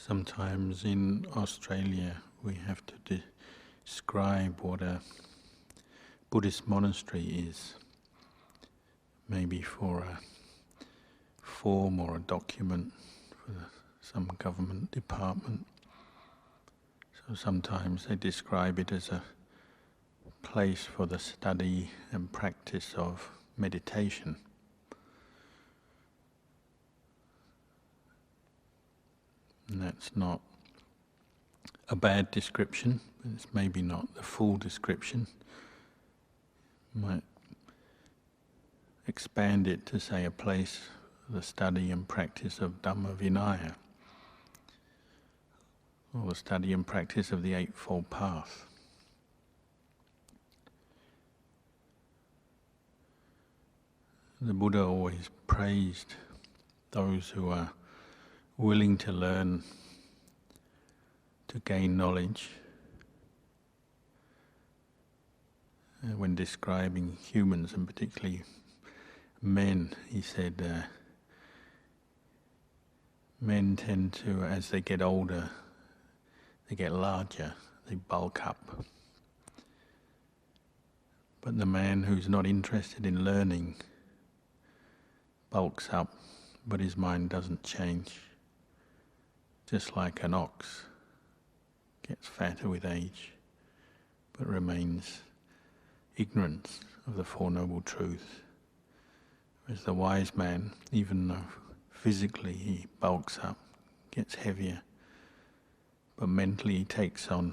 Sometimes in Australia we have to describe what a Buddhist monastery is, maybe for a form or a document for some government department. So sometimes they describe it as a place for the study and practice of meditation. And that's not a bad description, but it's maybe not the full description. You might expand it to say a place for the study and practice of Dhamma Vinaya, or the study and practice of the Eightfold Path. The Buddha always praised those who are willing to learn, to gain knowledge. When describing humans, and particularly men, he said, men tend to, as they get older, they get larger, they bulk up. But the man who's not interested in learning bulks up, but his mind doesn't change. Just like an ox gets fatter with age, but remains ignorant of the Four Noble Truths. Whereas the wise man, even though physically he bulks up, gets heavier, but mentally he takes on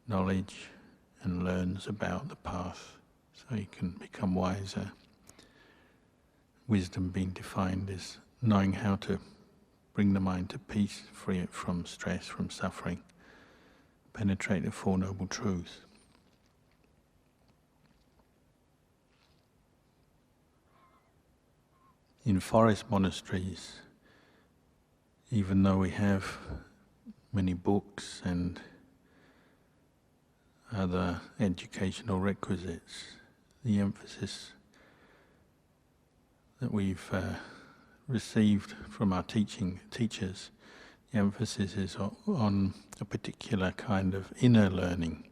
knowledge and learns about the path, so he can become wiser. Wisdom being defined as knowing how to bring the mind to peace, free it from stress, from suffering, penetrate the Four Noble Truths. In forest monasteries, even though we have many books and other educational requisites, the emphasis that we've received from our teachers, the emphasis is on a particular kind of inner learning,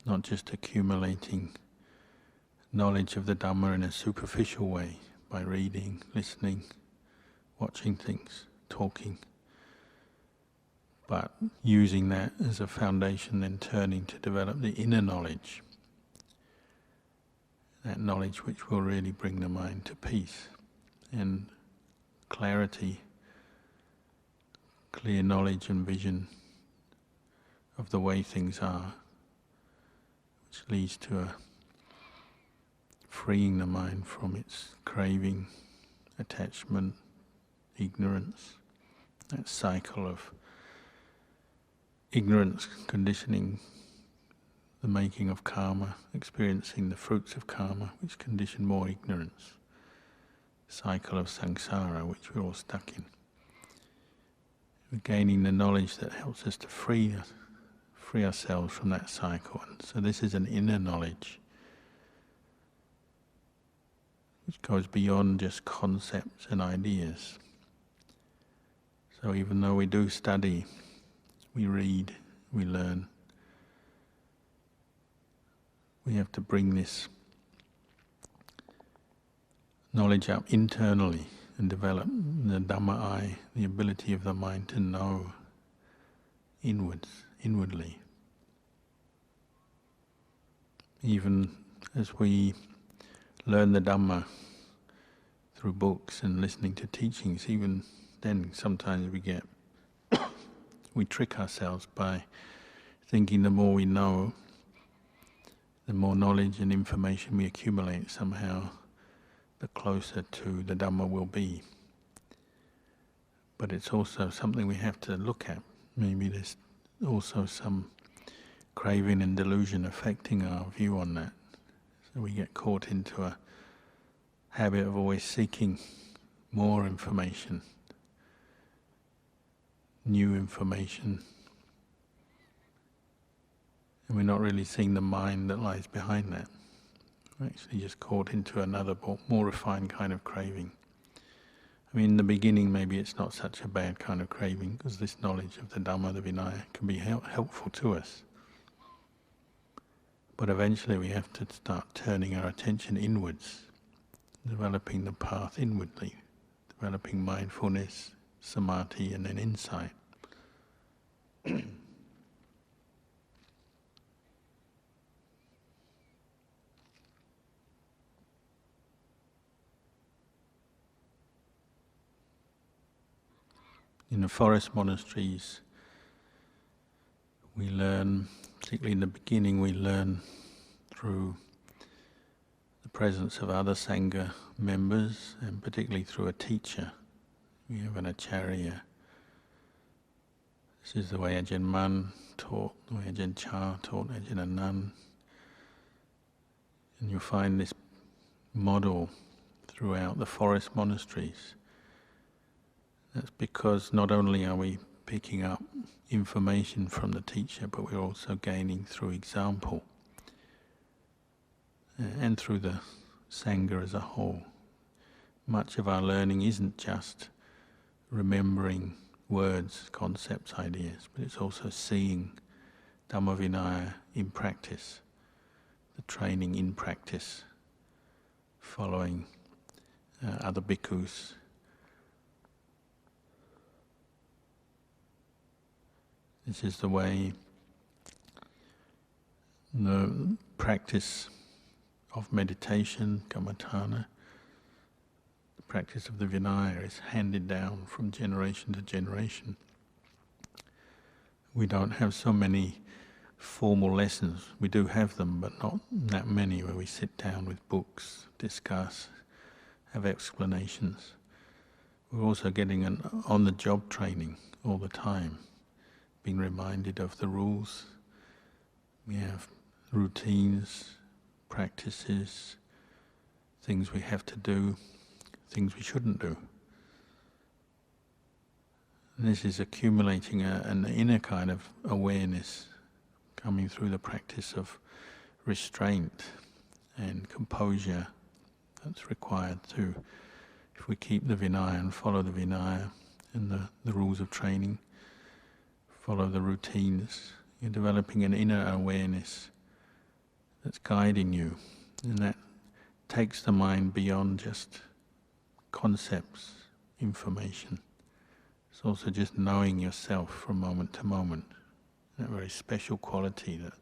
not just accumulating knowledge of the Dhamma in a superficial way by reading, listening, watching things, talking, but using that as a foundation, then turning to develop the inner knowledge, that knowledge which will really bring the mind to peace and clarity, clear knowledge and vision of the way things are, which leads to a freeing the mind from its craving, attachment, ignorance, that cycle of ignorance conditioning the making of karma, experiencing the fruits of karma, which condition more ignorance. Cycle of samsara, which we're all stuck in. We're gaining the knowledge that helps us to free ourselves from that cycle. And so this is an inner knowledge, which goes beyond just concepts and ideas. So even though we do study, we read, we learn, we have to bring this knowledge up internally and develop the Dhamma eye, the ability of the mind to know inwardly. Even as we learn the Dhamma through books and listening to teachings, even then sometimes we trick ourselves by thinking the more we know, the more knowledge and information we accumulate somehow, the closer to the Dhamma will be. But it's also something we have to look at. Maybe there's also some craving and delusion affecting our view on that. So we get caught into a habit of always seeking more information, new information, and we're not really seeing the mind that lies behind that. We're actually just caught into another more refined kind of craving. mean, in the beginning maybe it's not such a bad kind of craving, because this knowledge of the Dhamma, the Vinaya, can be helpful to us. But eventually we have to start turning our attention inwards, developing the path inwardly, developing mindfulness, samadhi, and then insight. In the forest monasteries, we learn, particularly in the beginning, we learn through the presence of other Sangha members, and particularly through a teacher. We have an Acharya. This is the way Ajahn Man taught, the way Ajahn Chah taught, Ajahn Anan. And you'll find this model throughout the forest monasteries. That's because not only are we picking up information from the teacher, but we're also gaining through example and through the Sangha as a whole. Much of our learning isn't just remembering words, concepts, ideas, but it's also seeing Dhamma Vinaya in practice, the training in practice, following other bhikkhus. This is the way the practice of meditation, kammatthana, the practice of the Vinaya is handed down from generation to generation. We don't have so many formal lessons. We do have them, but not that many where we sit down with books, discuss, have explanations. We're also getting an on-the-job training all the time, being reminded of the rules. We have routines, practices, things we have to do, things we shouldn't do. And this is accumulating an inner kind of awareness coming through the practice of restraint and composure that's required to, if we keep the Vinaya and follow the Vinaya and the rules of training, follow the routines, you're developing an inner awareness that's guiding you, and that takes the mind beyond just concepts, information. It's also just knowing yourself from moment to moment, that very special quality that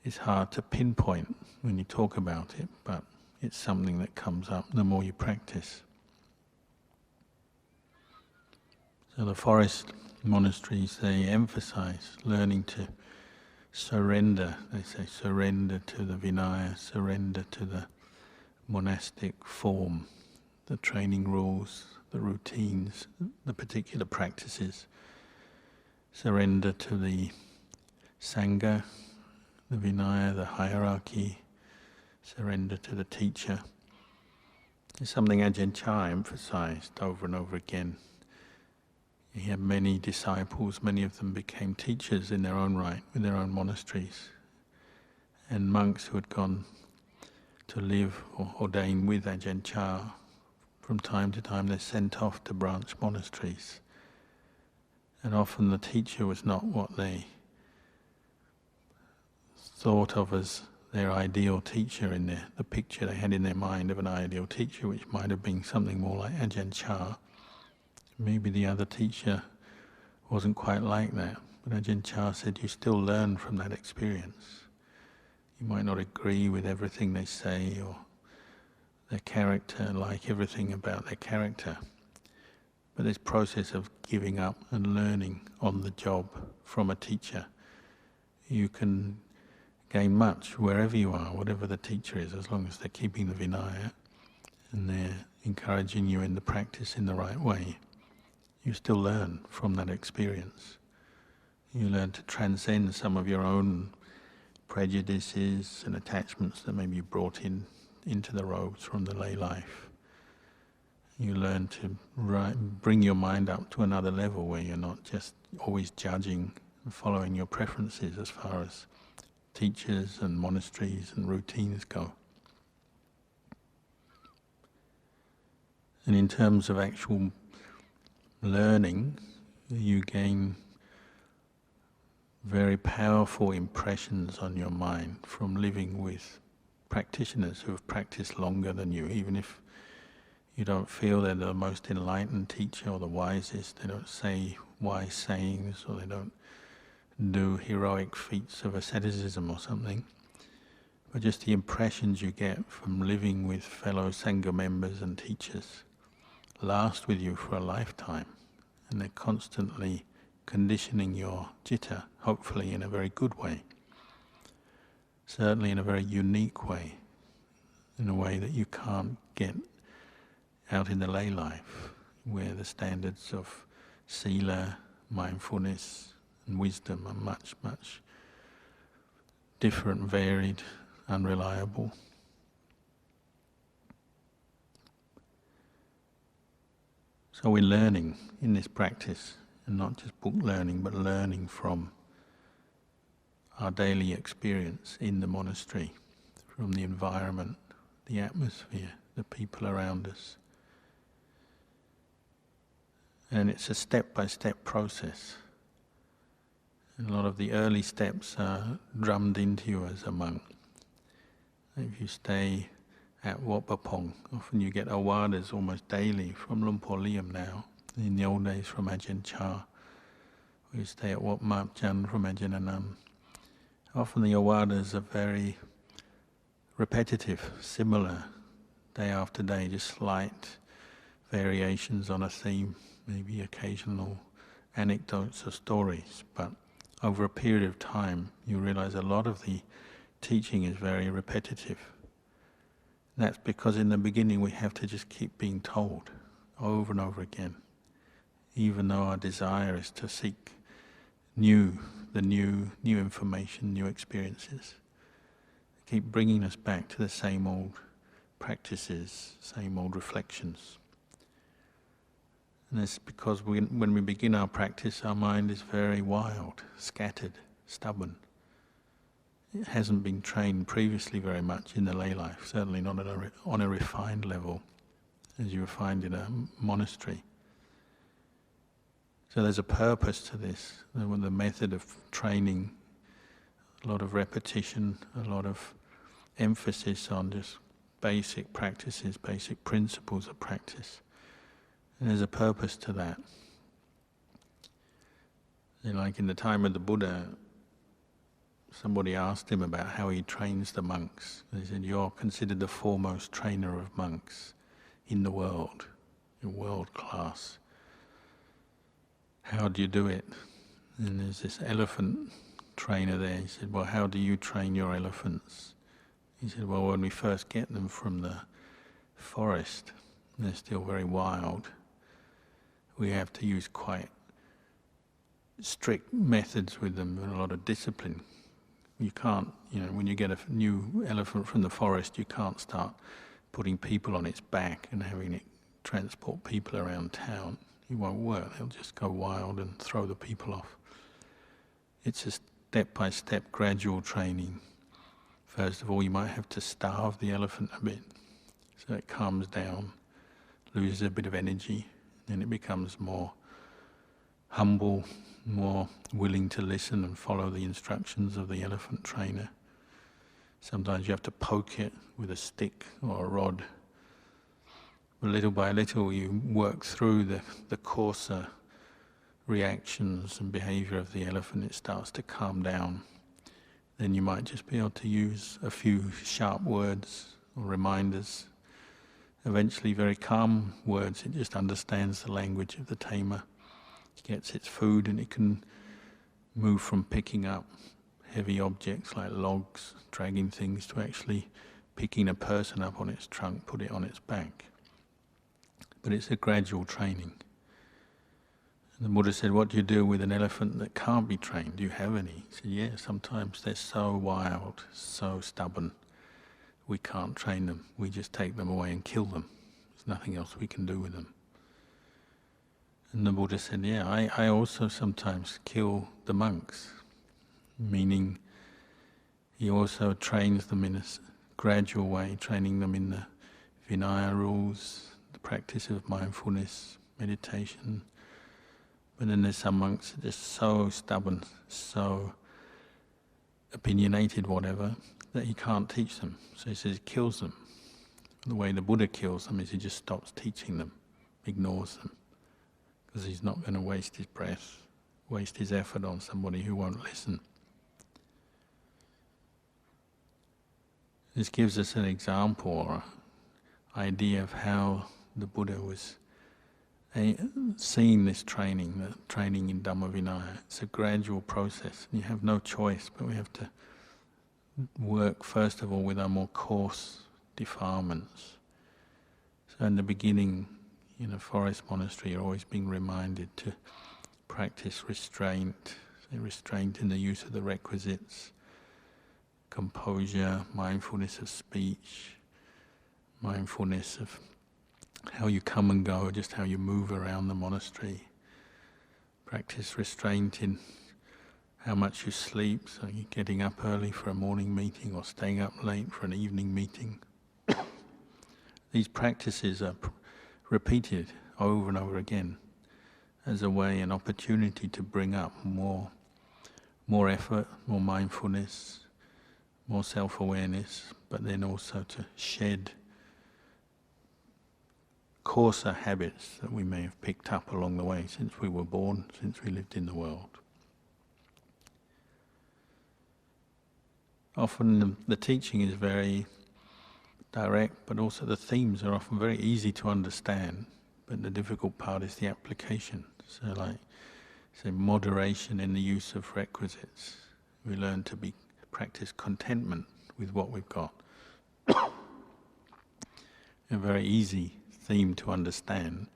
is hard to pinpoint when you talk about it, but it's something that comes up the more you practice. So the forest monasteries, they emphasize learning to surrender. They say surrender to the Vinaya, surrender to the monastic form, the training rules, the routines, the particular practices. Surrender to the Sangha, the Vinaya, the hierarchy. Surrender to the teacher. It's something Ajahn Chah emphasized over and over again. He had many disciples, many of them became teachers in their own right, with their own monasteries. And monks who had gone to live or ordain with Ajahn Chah, from time to time they're sent off to branch monasteries. And often the teacher was not what they thought of as their ideal teacher in the picture they had in their mind of an ideal teacher, which might have been something more like Ajahn Chah. Maybe the other teacher wasn't quite like that, but Ajahn Chah said you still learn from that experience. You might not agree with everything they say or their character, like everything about their character, but this process of giving up and learning on the job from a teacher, you can gain much wherever you are, whatever the teacher is, as long as they're keeping the Vinaya and they're encouraging you in the practice in the right way. You still learn from that experience. You learn to transcend some of your own prejudices and attachments that maybe you brought into the robes from the lay life. You learn to bring your mind up to another level where you're not just always judging and following your preferences as far as teachers and monasteries and routines go. And in terms of actual learning, you gain very powerful impressions on your mind from living with practitioners who have practiced longer than you. Even if you don't feel they're the most enlightened teacher or the wisest, they don't say wise sayings, or they don't do heroic feats of asceticism or something, but just the impressions you get from living with fellow Sangha members and teachers last with you for a lifetime, and they're constantly conditioning your citta, hopefully in a very good way, certainly in a very unique way, in a way that you can't get out in the lay life, where the standards of sila, mindfulness and wisdom are much, much different, varied, unreliable. So we're learning in this practice, and not just book learning, but learning from our daily experience in the monastery, from the environment, the atmosphere, the people around us. And it's a step-by-step process. And a lot of the early steps are drummed into you as a monk. If you stay at Wat Pah Pong, often you get awadas almost daily from Luang Por Liam now. In the old days from Ajahn Chah. We stay at Wat Map Chan from Ajahn Anand. Often the awadas are very repetitive, similar, day after day, just slight variations on a theme, maybe occasional anecdotes or stories, but over a period of time you realize a lot of the teaching is very repetitive. That's because in the beginning we have to just keep being told over and over again, even though our desire is to seek new information, new experiences. Keep bringing us back to the same old practices, same old reflections. And it's because when we begin our practice, our mind is very wild, scattered, stubborn. It hasn't been trained previously very much in the lay life, certainly not on a refined level, as you would find in a monastery. So there's a purpose to this. The method of training, a lot of repetition, a lot of emphasis on just basic practices, basic principles of practice. And there's a purpose to that. And like in the time of the Buddha, somebody asked him about how he trains the monks. They said, "You're considered the foremost trainer of monks in the world. You're world class. How do you do it?" And there's this elephant trainer there. He said, "Well, how do you train your elephants?" He said, "Well, when we first get them from the forest, they're still very wild. We have to use quite strict methods with them and a lot of discipline. You can't, when you get a new elephant from the forest, you can't start putting people on its back and having it transport people around town. It won't work. They'll just go wild and throw the people off. It's a step-by-step gradual training. First of all, you might have to starve the elephant a bit so it calms down, loses a bit of energy, then it becomes more humble, more willing to listen and follow the instructions of the elephant trainer. Sometimes you have to poke it with a stick or a rod. But little by little you work through the coarser reactions and behavior of the elephant. It starts to calm down. Then you might just be able to use a few sharp words or reminders. Eventually very calm words. It just understands the language of the tamer. It gets its food and it can move from picking up heavy objects like logs, dragging things, to actually picking a person up on its trunk, put it on its back. But it's a gradual training. And the Buddha said, "What do you do with an elephant that can't be trained? Do you have any?" He said, "Yeah, sometimes they're so wild, so stubborn, we can't train them. We just take them away and kill them. There's nothing else we can do with them." And the Buddha said, "Yeah, I also sometimes kill the monks," meaning he also trains them in a gradual way, training them in the Vinaya rules, the practice of mindfulness, meditation. But then there's some monks that are just so stubborn, so opinionated, whatever, that he can't teach them. So he says he kills them. The way the Buddha kills them is he just stops teaching them, ignores them, because he's not going to waste his breath, waste his effort on somebody who won't listen. This gives us an example or idea of how the Buddha was seeing this training, the training in Dhamma Vinaya. It's a gradual process. You have no choice, but we have to work first of all with our more coarse defilements. So in the beginning, in a forest monastery, you're always being reminded to practice restraint, restraint in the use of the requisites, composure, mindfulness of speech, mindfulness of how you come and go, just how you move around the monastery. Practice restraint in how much you sleep, so you're getting up early for a morning meeting or staying up late for an evening meeting. These practices are repeated over and over again as a way, an opportunity to bring up more effort, more mindfulness, more self-awareness, but then also to shed coarser habits that we may have picked up along the way since we were born, since we lived in the world. Often the teaching is very direct, but also the themes are often very easy to understand, but the difficult part is the application. So like, say, moderation in the use of requisites. We learn to practice contentment with what we've got. A very easy theme to understand,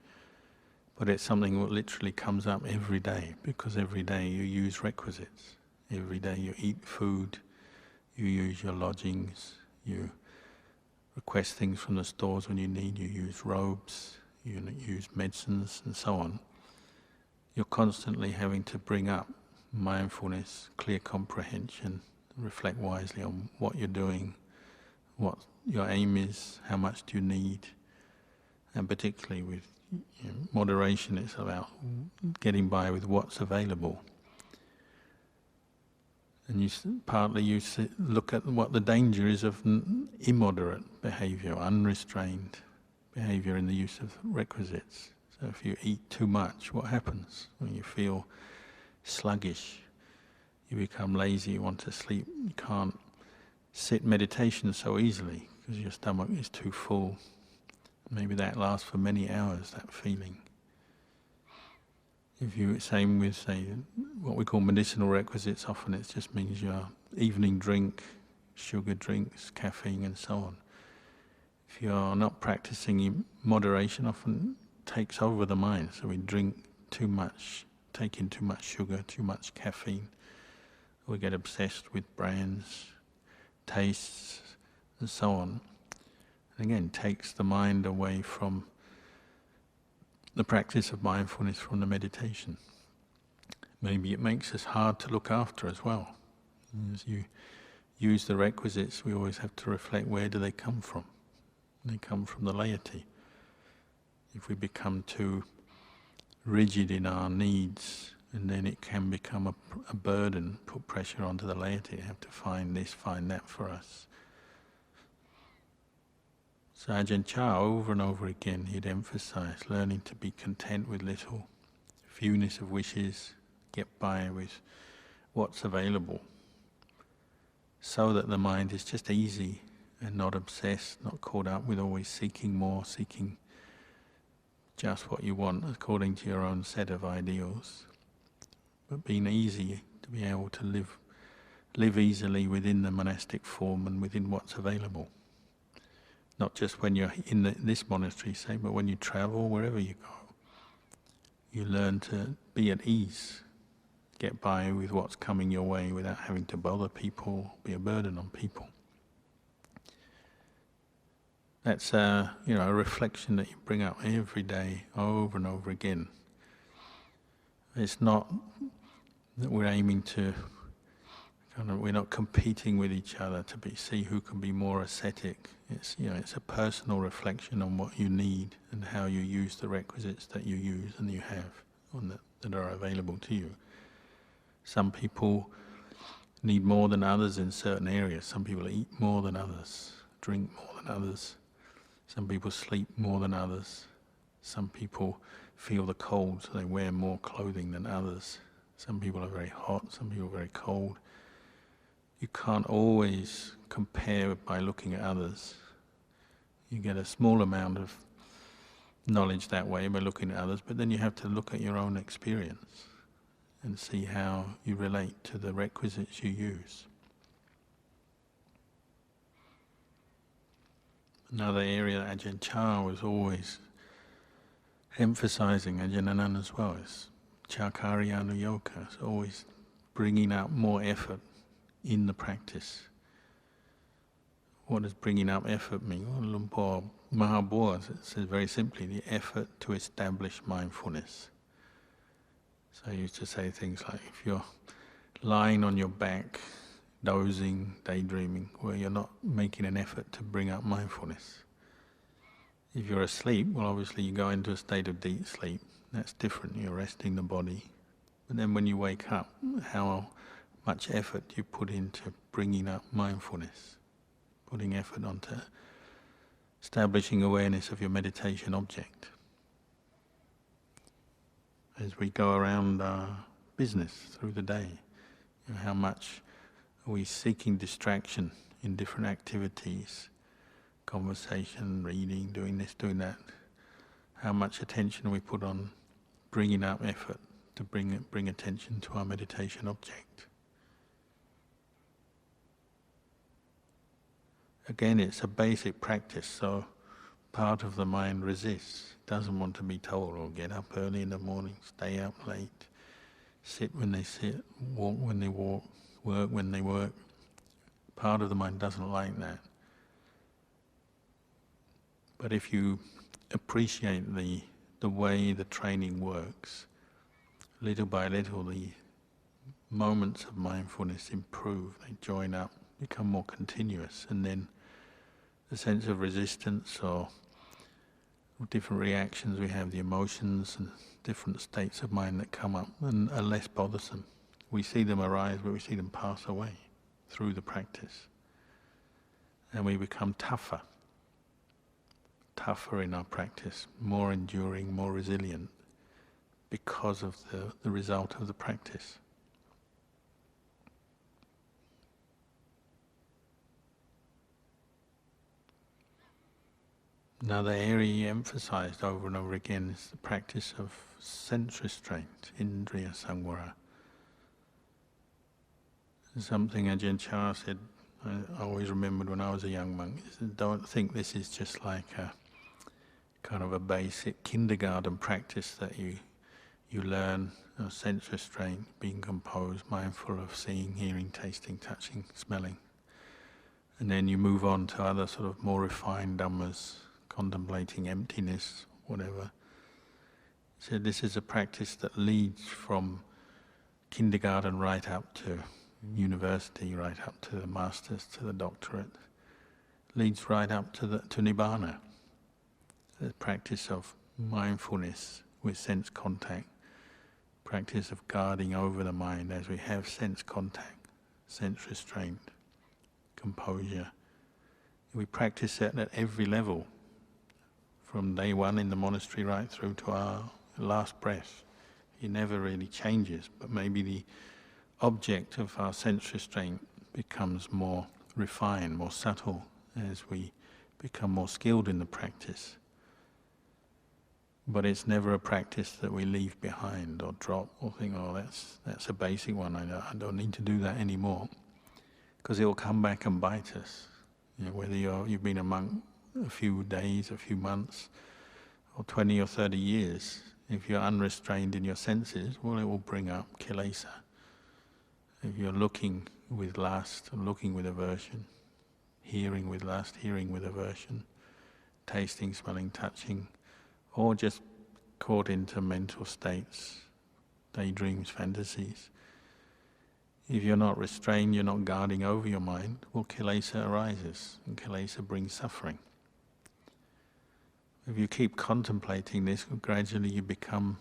but it's something that literally comes up every day, because every day you use requisites. Every day you eat food, you use your lodgings, you request things from the stores when you need, you use robes, you use medicines and so on. You're constantly having to bring up mindfulness, clear comprehension, reflect wisely on what you're doing, what your aim is, how much do you need, and particularly with moderation, it's about getting by with what's available. And you look at what the danger is of immoderate behavior, unrestrained behavior in the use of requisites. So if you eat too much, what happens? When you feel sluggish, you become lazy, you want to sleep, you can't sit meditation so easily because your stomach is too full. Maybe that lasts for many hours, that feeling. If you, same with, say, what we call medicinal requisites, often it just means your evening drink, sugar drinks, caffeine and so on. If you're not practicing moderation, often takes over the mind, so we drink too much, take in too much sugar, too much caffeine. We get obsessed with brands, tastes and so on. And again, takes the mind away from the practice of mindfulness, from the meditation. Maybe it makes us hard to look after as well. As you use the requisites, we always have to reflect, where do they come from? They come from the laity. If we become too rigid in our needs, and then it can become a burden, put pressure onto the laity, have to find this, find that for us. So Ajahn Chah, over and over again, he'd emphasize learning to be content with little, fewness of wishes, get by with what's available, so that the mind is just easy and not obsessed, not caught up with always seeking more, seeking just what you want according to your own set of ideals, but being easy to be able to live easily within the monastic form and within what's available. Not just when you're in this monastery, say, but when you travel, wherever you go, you learn to be at ease, get by with what's coming your way without having to bother people, be a burden on people. That's a reflection that you bring up every day, over and over again. It's not that we're aiming to We're not competing with each other to see who can be more ascetic. It's a personal reflection on what you need and how you use the requisites that you use and you have that are available to you. Some people need more than others in certain areas. Some people eat more than others, drink more than others. Some people sleep more than others. Some people feel the cold, so they wear more clothing than others. Some people are very hot, some people are very cold. You can't always compare by looking at others. You get a small amount of knowledge that way by looking at others, but then you have to look at your own experience and see how you relate to the requisites you use. Another area that Ajahn Chah was always emphasizing, Ajahn as well, is Kalyano yoga. It's always bringing out more effort in the practice. What does bringing up effort mean? Well, Lumpur Mahabua says very simply, the effort to establish mindfulness. So I used to say things like, if you're lying on your back, dozing, daydreaming, well, you're not making an effort to bring up mindfulness. If you're asleep, well, obviously you go into a state of deep sleep. That's different, you're resting the body. But then when you wake up, how much effort you put into bringing up mindfulness, putting effort onto establishing awareness of your meditation object. As we go around our business through the day, how much are we seeking distraction in different activities, conversation, reading, doing this, doing that. How much attention we put on bringing up effort to bring attention to our meditation object. Again, it's a basic practice, so part of the mind resists, doesn't want to be told, or get up early in the morning, stay up late, sit when they sit, walk when they walk, work when they work. Part of the mind doesn't like that. But if you appreciate the way the training works, little by little the moments of mindfulness improve, they join up, become more continuous, and then the sense of resistance or different reactions we have, the emotions and different states of mind that come up and are less bothersome. We see them arise, but we see them pass away through the practice. And we become tougher in our practice, more enduring, more resilient, because of the result of the practice. Another area he emphasized over and over again is the practice of sense restraint, indriya samvara. Something Ajahn Chah said, I always remembered when I was a young monk, he said, don't think this is just like a kind of a basic kindergarten practice that you learn, sense restraint, being composed, mindful of seeing, hearing, tasting, touching, smelling. And then you move on to other sort of more refined dhammas, contemplating emptiness, whatever. He said this is a practice that leads from kindergarten right up to university, right up to the master's, to the doctorate, leads right up to nibbana. The practice of mindfulness with sense contact, practice of guarding over the mind as we have sense contact, sense restraint, composure. We practice that at every level, from day one in the monastery right through to our last breath. It never really changes, but maybe the object of our sense restraint becomes more refined, more subtle as we become more skilled in the practice. But it's never a practice that we leave behind or drop or think, oh, that's a basic one, I don't need to do that anymore. Because it will come back and bite us. Whether you've been a monk a few days, a few months, or 20 or 30 years, if you're unrestrained in your senses, well, it will bring up kilesa. If you're looking with lust, looking with aversion, hearing with lust, hearing with aversion, tasting, smelling, touching, or just caught into mental states, daydreams, fantasies, If you're not restrained, you're not guarding over your mind, well, kilesa arises, and kilesa brings suffering. If you keep contemplating this, gradually you become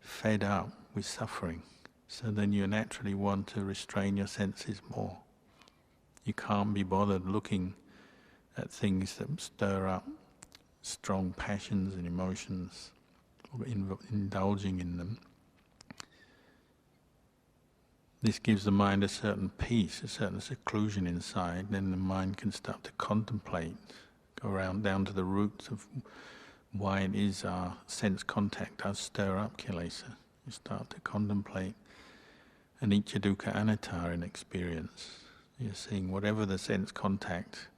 fed up with suffering. So then you naturally want to restrain your senses more. You can't be bothered looking at things that stir up strong passions and emotions, or indulging in them. This gives the mind a certain peace, a certain seclusion inside. Then the mind can start to contemplate, go around down to the roots of why it is our sense contact does stir up kilesa. You start to contemplate anicca dukkha anatta in experience. You're seeing whatever the sense contact,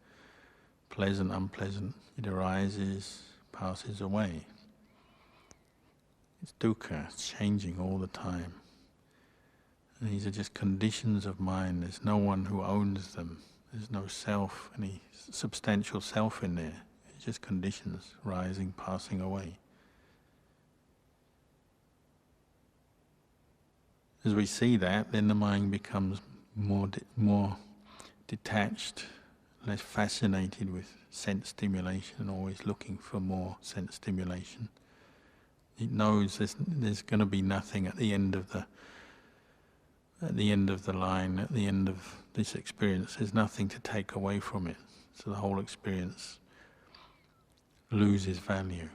pleasant, unpleasant, it arises, passes away. It's dukkha, it's changing all the time. And these are just conditions of mind. There's no one who owns them. There's no self, any substantial self in there. It's just conditions, rising, passing away. As we see that, then the mind becomes more detached, less fascinated with sense stimulation, and always looking for more sense stimulation. It knows there's going to be nothing at the end of the line, at the end of this experience. There's nothing to take away from it. So the whole experience loses value.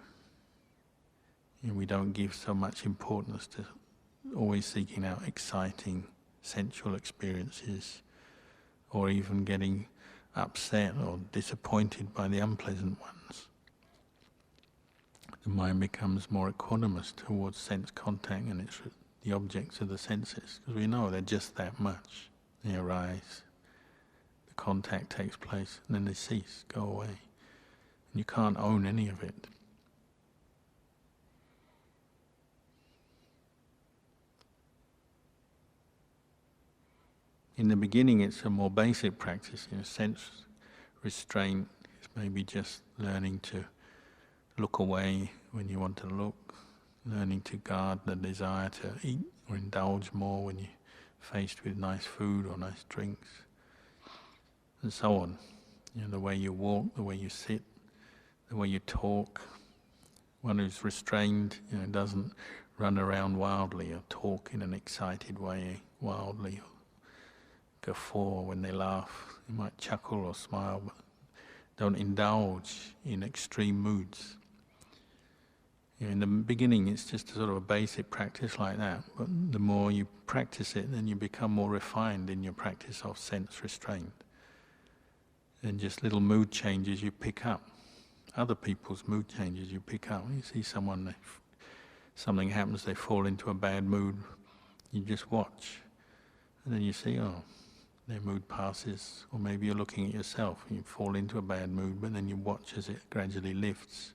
And we don't give so much importance to always seeking out exciting sensual experiences, or even getting upset or disappointed by the unpleasant ones. The mind becomes more equanimous towards sense contact and the objects of the senses, because we know they're just that much. They arise, the contact takes place, and then they cease, go away. And you can't own any of it. In the beginning, it's a more basic practice. Sense restraint is maybe just learning to look away when you want to look, learning to guard the desire to eat or indulge more when you're faced with nice food or nice drinks, and so on. The way you walk, the way you sit, the way you talk. One who's restrained, doesn't run around wildly or talk in an excited way wildly, or guffaw when they laugh. You might chuckle or smile, but don't indulge in extreme moods. In the beginning, it's just a sort of a basic practice like that, but the more you practice it, then you become more refined in your practice of sense restraint. And just little mood changes you pick up. Other people's mood changes you pick up. You see someone, something happens, they fall into a bad mood, you just watch. And then you see, their mood passes. Or maybe you're looking at yourself, and you fall into a bad mood, but then you watch as it gradually lifts.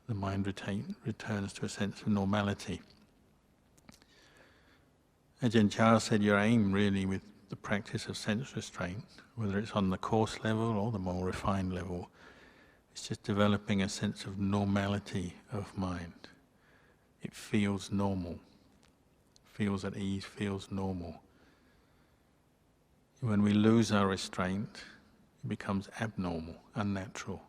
The mind returns to a sense of normality. Ajahn said your aim really with the practice of sense restraint, whether it's on the coarse level or the more refined level, is just developing a sense of normality of mind. It feels normal, feels at ease, feels normal. When we lose our restraint, it becomes abnormal, unnatural.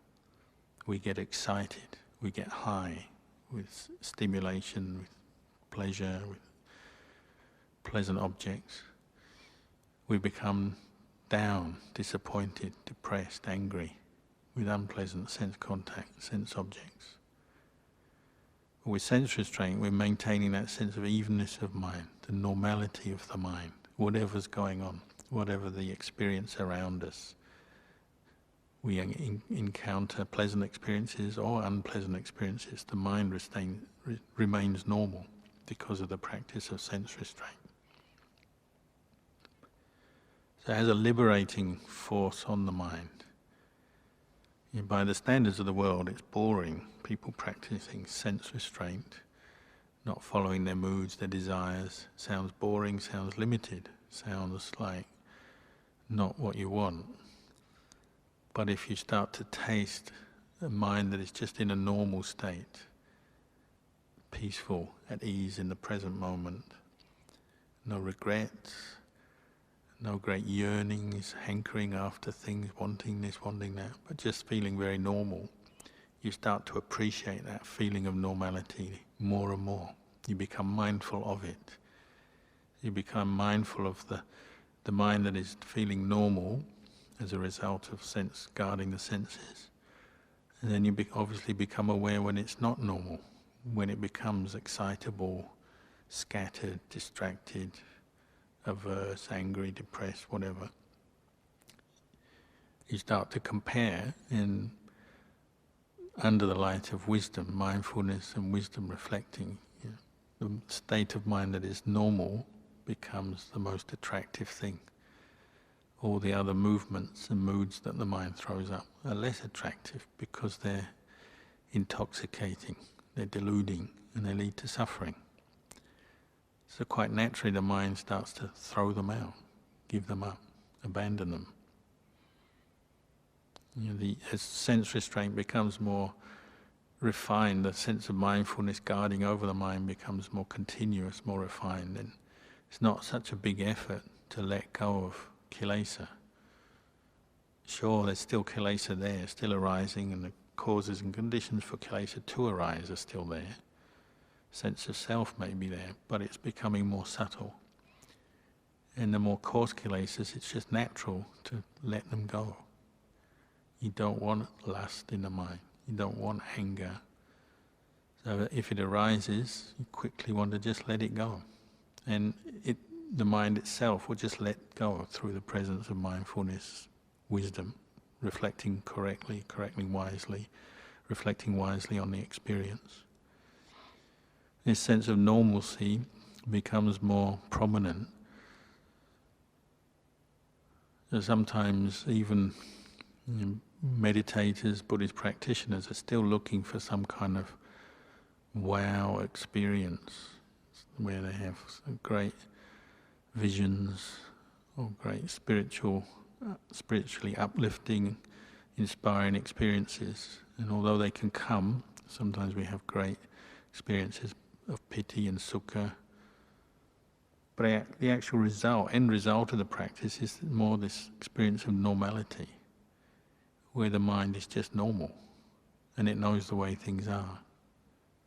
We get excited. We get high with stimulation, with pleasure, with pleasant objects. We become down, disappointed, depressed, angry, with unpleasant sense contact, sense objects. With sense restraint, we're maintaining that sense of evenness of mind, the normality of the mind, whatever's going on, whatever the experience around us. We encounter pleasant experiences or unpleasant experiences, the mind remains normal because of the practice of sense restraint. So it has a liberating force on the mind. By the standards of the world, it's boring. People practicing sense restraint, not following their moods, their desires, sounds boring, sounds limited, sounds like not what you want. But if you start to taste a mind that is just in a normal state, peaceful, at ease in the present moment, no regrets, no great yearnings, hankering after things, wanting this, wanting that, but just feeling very normal. You start to appreciate that feeling of normality more and more. You become mindful of it. You become mindful of the mind that is feeling normal as a result of guarding the senses. And then you obviously become aware when it's not normal, when it becomes excitable, scattered, distracted, averse, angry, depressed, whatever. You start to compare, and under the light of wisdom, mindfulness and wisdom reflecting, the state of mind that is normal becomes the most attractive thing. All the other movements and moods that the mind throws up are less attractive because they're intoxicating, they're deluding, and they lead to suffering. So quite naturally the mind starts to throw them out, give them up, abandon them. As sense restraint becomes more refined, the sense of mindfulness guarding over the mind becomes more continuous, more refined, and it's not such a big effort to let go of kilesa. Sure, there's still kilesa there, still arising, and the causes and conditions for kilesa to arise are still there. Sense of self may be there, but it's becoming more subtle. And the more coarse kilesas, it's just natural to let them go. You don't want lust in the mind. You don't want anger. So if it arises, you quickly want to just let it go. And the mind itself will just let go through the presence of mindfulness, wisdom, reflecting correctly, correcting wisely, reflecting wisely on the experience. This sense of normalcy becomes more prominent. So sometimes even meditators, Buddhist practitioners are still looking for some kind of wow experience where they have some great visions or great spiritually uplifting, inspiring experiences. And although they can come, sometimes we have great experiences of piti and sukha, but the actual end result of the practice is more this experience of normality, where the mind is just normal and it knows the way things are.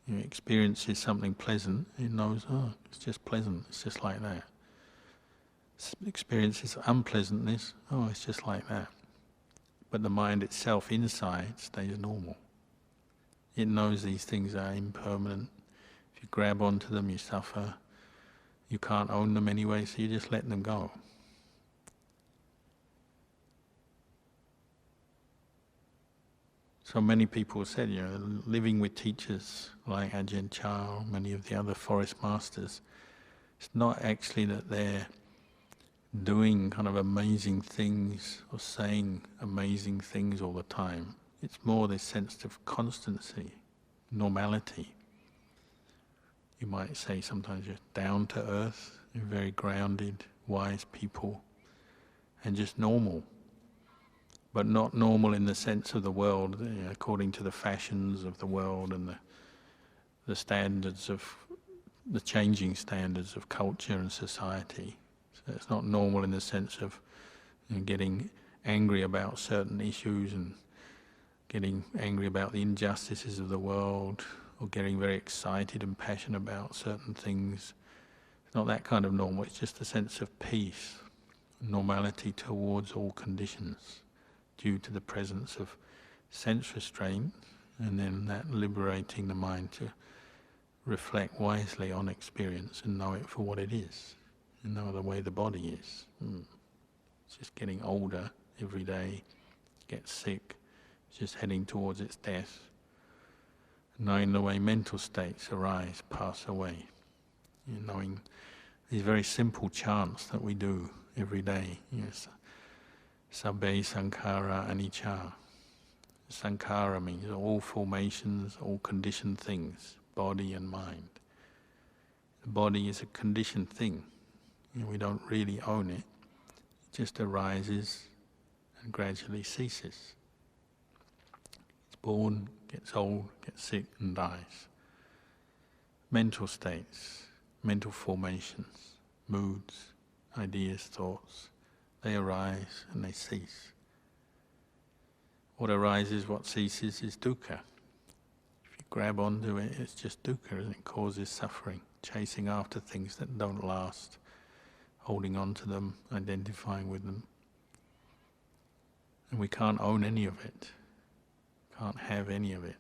It experiences something pleasant, it knows, oh, it's just pleasant, it's just like that. Experiences unpleasantness, oh, it's just like that. But the mind itself inside stays normal. It knows these things are impermanent. If you grab onto them, you suffer. You can't own them anyway, so you just let them go. So many people said, living with teachers like Ajahn, many of the other forest masters, it's not actually that they're doing kind of amazing things or saying amazing things all the time. It's more this sense of constancy, normality. You might say sometimes you're down to earth, you're very grounded, wise people, and just normal. But not normal in the sense of the world, according to the fashions of the world and the standards of, the changing standards of culture and society. So it's not normal in the sense of getting angry about certain issues and getting angry about the injustices of the world, or getting very excited and passionate about certain things. It's not that kind of normal, it's just a sense of peace, normality towards all conditions, due to the presence of sense restraint, and then that liberating the mind to reflect wisely on experience and know it for what it is, and know the way the body is. It's just getting older every day, gets sick, it's just heading towards its death. Knowing the way mental states arise, pass away. Knowing these very simple chants that we do every day. Sabbe sankhara anicca. Sankhara means all formations, all conditioned things, body and mind. The body is a conditioned thing. We don't really own it. It just arises and gradually ceases. It's born, gets old, gets sick and dies. Mental states, mental formations, moods, ideas, thoughts, They arise and they cease. What arises, what ceases is dukkha. If you grab onto it, it's just dukkha, and it causes suffering, chasing after things that don't last, holding on to them, identifying with them. And we can't own any of it, can't have any of it.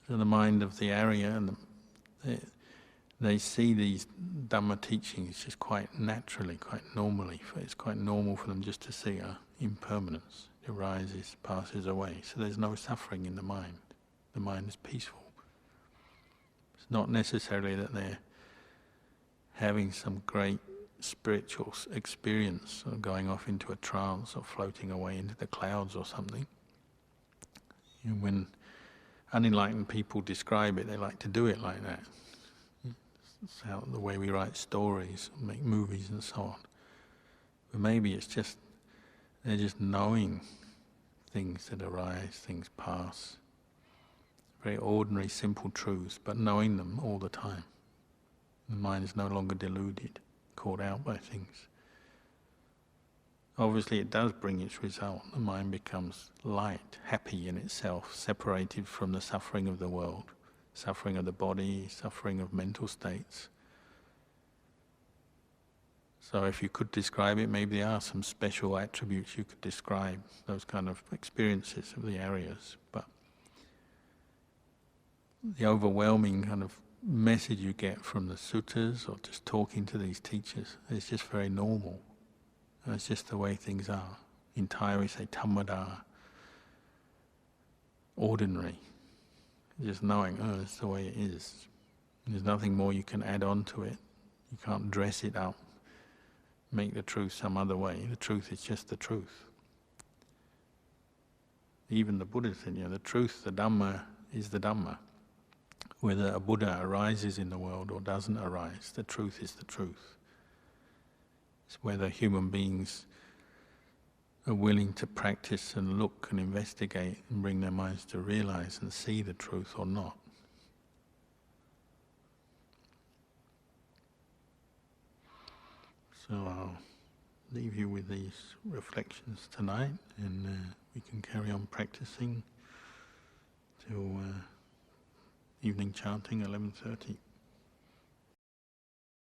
So the mind of the Arya, and they see these Dhamma teachings just quite naturally, quite normally. It's quite normal for them just to see impermanence. It arises, passes away. So there's no suffering in the mind. The mind is peaceful. It's not necessarily that they're having some great spiritual experience or going off into a trance or floating away into the clouds or something. And when unenlightened people describe it, they like to do it like that. It's how the way we write stories, make movies and so on. But maybe it's just, they're just knowing things that arise, things pass. Very ordinary, simple truths, but knowing them all the time. The mind is no longer deluded, caught out by things. Obviously it does bring its result. The mind becomes light, happy in itself, separated from the suffering of the world, suffering of the body, suffering of mental states. So if you could describe it, maybe there are some special attributes you could describe, those kind of experiences of the Aryas. But the overwhelming kind of message you get from the suttas or just talking to these teachers is just very normal. And it's just the way things are. In Thai we say tammada, ordinary. Just knowing, oh, it's the way it is. There's nothing more you can add on to it. You can't dress it up, make the truth some other way. The truth is just the truth. Even the Buddha said, the truth, the Dhamma, is the Dhamma. Whether a Buddha arises in the world or doesn't arise, the truth is the truth. It's whether human beings are willing to practice and look and investigate and bring their minds to realize and see the truth or not. So I'll leave you with these reflections tonight, and we can carry on practicing till evening chanting 11:30.